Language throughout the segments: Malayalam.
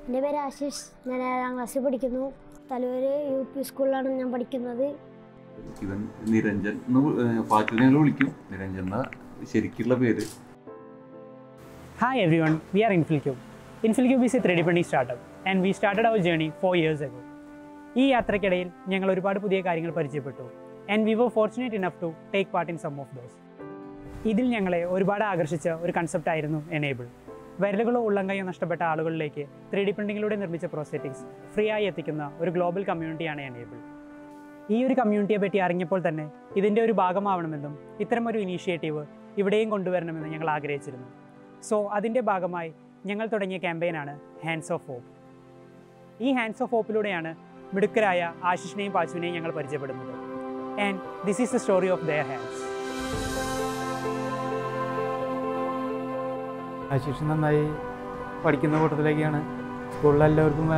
എൻ്റെ പേര് ആശിഷ്. ഞാൻ 7ാം ക്ലാസ്സിൽ പഠിക്കുന്നു. തലൂര് UP സ്കൂളിലാണ് ഞാൻ പഠിക്കുന്നത്. ഇവൻ നിരഞ്ജൻ എന്ന് പാട്ടിൽ ഞങ്ങൾ വിളിക്കും. നിരഞ്ജൻ എന്ന ശരിക്കുള്ള പേര്. Hi everyone, we are InfilCube. InfilCube is a 3D printing startup and we started our journey 4 years ago. ഈ യാത്രയ്ക്കിടയിൽ ഞങ്ങൾ ഒരുപാട് പുതിയ കാര്യങ്ങൾ പരിചയപ്പെട്ടു and we were fortunate enough to take part in some of those. ഇതിൽ ഞങ്ങളെ ഒരുപാട് ആകർഷിച്ച ഒരു കൺസെപ്റ്റ് ആയിരുന്നു എനേബിൾ. വിരലുകളോ ഉള്ളംകൈയോ നഷ്ടപ്പെട്ട ആളുകളിലേക്ക് 3D പ്രിന്റിങ്ങിലൂടെ നിർമ്മിച്ച പ്രോസ്തെറ്റിക്സ് ഫ്രീ ആയി എത്തിക്കുന്ന ഒരു ഗ്ലോബൽ കമ്മ്യൂണിറ്റിയാണ് എനേബിൾ. ഈ ഒരു കമ്മ്യൂണിറ്റിയെ പറ്റി അറിഞ്ഞപ്പോൾ തന്നെ ഇതിൻ്റെ ഒരു ഭാഗമാവണമെന്നും ഇത്തരമൊരു ഇനീഷ്യേറ്റീവ് ഇവിടെയും കൊണ്ടുവരണമെന്ന് ഞങ്ങൾ ആഗ്രഹിച്ചിരുന്നു. സോ അതിൻ്റെ ഭാഗമായി ഞങ്ങൾ തുടങ്ങിയ ക്യാമ്പയിനാണ് ഹാൻഡ്സ് ഓഫ് ഹോപ്പ്. ഈ ഹാൻഡ്സ് ഓഫ് ഹോപ്പിലൂടെയാണ് മിടുക്കരായ ആശിഷിനെയും പാച്ചുവിനെയും ഞങ്ങൾ പരിചയപ്പെടുന്നത്. And this is the story of their hands. Ashish നന്നായി പഠിക്കുന്ന കൂട്ടത്തിലേക്കാണ്. സ്കൂളിലെല്ലാവർക്കും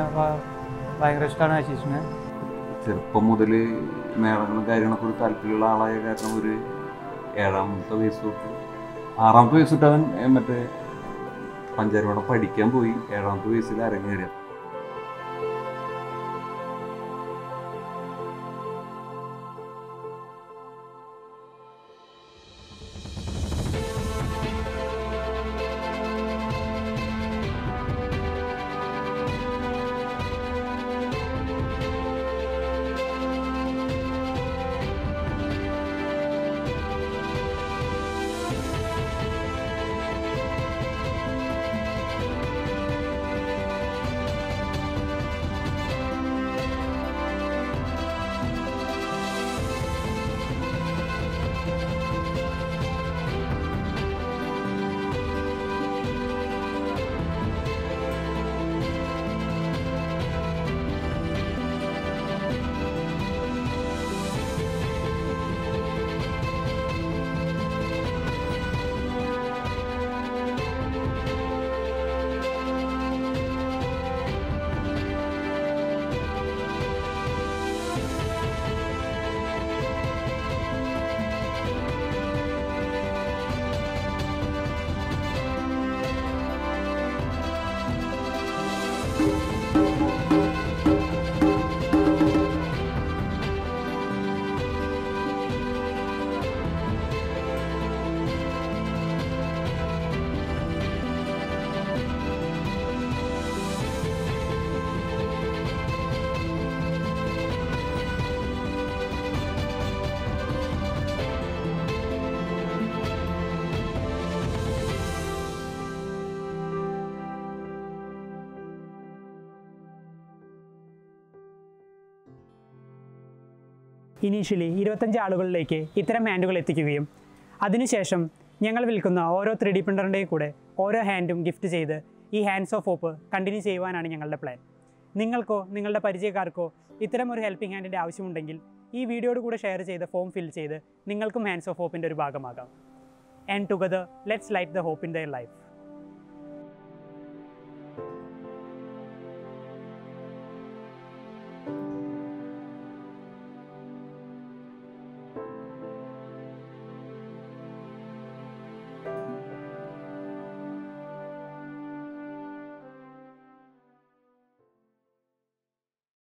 ഭയങ്കര ഇഷ്ടമാണ് ആശിഷിനെ. ചെറുപ്പം മുതൽ മേളങ്ങളും കാര്യങ്ങളൊക്കെ ഒരു താല്പര്യമുള്ള ആളായ കാരണം ഒരു 7ാമത്തെ വയസ്സ് തൊട്ട് 6ാമത്തെ വയസ്സ് തൊട്ട് അവൻ മറ്റേ പഞ്ചാരവടം പഠിക്കാൻ പോയി. 7ാമത്തെ വയസ്സിൽ അരങ്ങേറിയ. ഇനീഷ്യലി 25 ആളുകളിലേക്ക് ഇത്തരം ഹാൻഡുകൾ എത്തിക്കുകയും അതിനുശേഷം ഞങ്ങൾ വിൽക്കുന്ന ഓരോ 3D പ്രിൻ്ററിൻ്റെയും കൂടെ ഓരോ ഹാൻഡും ഗിഫ്റ്റ് ചെയ്ത് ഈ ഹാൻഡ്സ് ഓഫ് ഹോപ്പ് കണ്ടിന്യൂ ചെയ്യുവാനാണ് ഞങ്ങളുടെ പ്ലാൻ. നിങ്ങൾക്കോ നിങ്ങളുടെ പരിചയക്കാർക്കോ ഇത്തരം ഒരു ഹെൽപ്പിംഗ് ഹാൻഡിൻ്റെ ആവശ്യമുണ്ടെങ്കിൽ ഈ വീഡിയോയോട് കൂടെ ഷെയർ ചെയ്ത് ഫോം ഫിൽ ചെയ്ത് നിങ്ങൾക്കും ഹാൻഡ്സ് ഓഫ് ഹോപ്പിൻ്റെ ഒരു ഭാഗമാകാം. And together let's light the hope in their life.